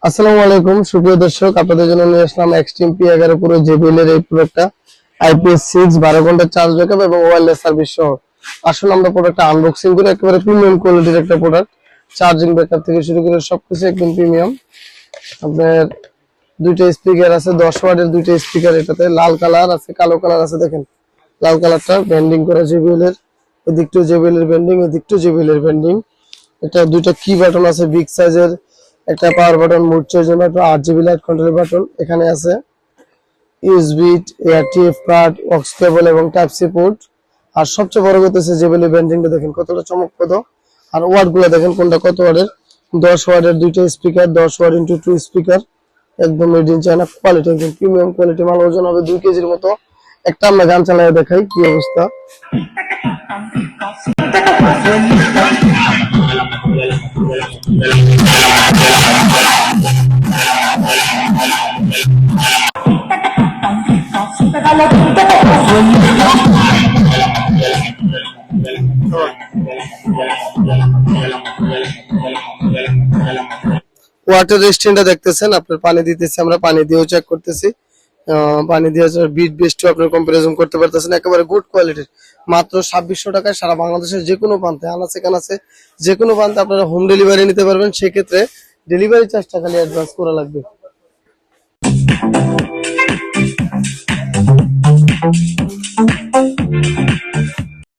আসসালামু আলাইকুম সুপ্রিয় দর্শক, আপনাদের জন্য নিয়ে আসলাম এক্সট্রিম P11 পুরো JBL এর এই প্রোডাক্টটা। IPS6 12 ঘন্টা চার্জ ব্যাকআপ এবং ওয়্যারলেস সার্ভিস সহ। আসলে আমরা প্রোডাক্টটা আনবক্সিং করে একেবারে প্রিমিয়াম কোয়ালিটির একটা প্রোডাক্ট। চার্জিং ব্যাকআপ থেকে শুরু করে সবকিছু একদম প্রিমিয়াম। আপনার দুইটা স্পিকার আছে, 10 ওয়াটের দুইটা স্পিকার, এটাতে লাল কালার আছে, কালো কালার আছে। দেখেন লাল কালারটা ব্যান্ডিং করা JBL এর, এদিকটাও JBL এর ব্যান্ডিং, এদিকটাও JBL এর ব্যান্ডিং। এটা দুইটা কি বাটন আছে বিগ সাইজের, একটা power button, mode changer button, 8GB light control button. এখানে আছে USB, AirTF card, aux cable এবং টাইপ সি পোর্ট। আর সবচেয়ে বড় কথা হচ্ছে JBL এর ব্যান্ডিংটা দেখেন কতটা চমকপ্রদ। আর ওয়াটগুলো দেখেন কোনটা কত ওয়াটের। 10 ওয়াটের দুইটা স্পিকার, 10 ওয়াট ইনটু 2 স্পিকার, একদম মেড ইন চায়না কোয়ালিটি, একদম প্রিমিয়াম কোয়ালিটি মাল। ওজন হবে 2 কেজির মতো। একটা আমরা গান চালায় দেখাই কি অবস্থা। ওয়াটার রেস্টুরেন্টটা দেখতেছেন, আপনার পানি দিতেছি, আমরা পানি দিয়েও চেক করতেছি। পানি দিয়ে বিট বেস্টও আপনার কম্পারিজন করতে পারতেছেন। একেবারে গুড কোয়ালিটির, মাত্র 2600 টাকায় সারা বাংলাদেশের যে কোনো প্রান্তে, আনাচে কানাচে যে কোনো প্রান্তে আপনারা হোম ডেলিভারি নিতে পারবেন। সেক্ষেত্রে ডেলিভারি চার্জটা খালি অ্যাডভান্স করা লাগবে।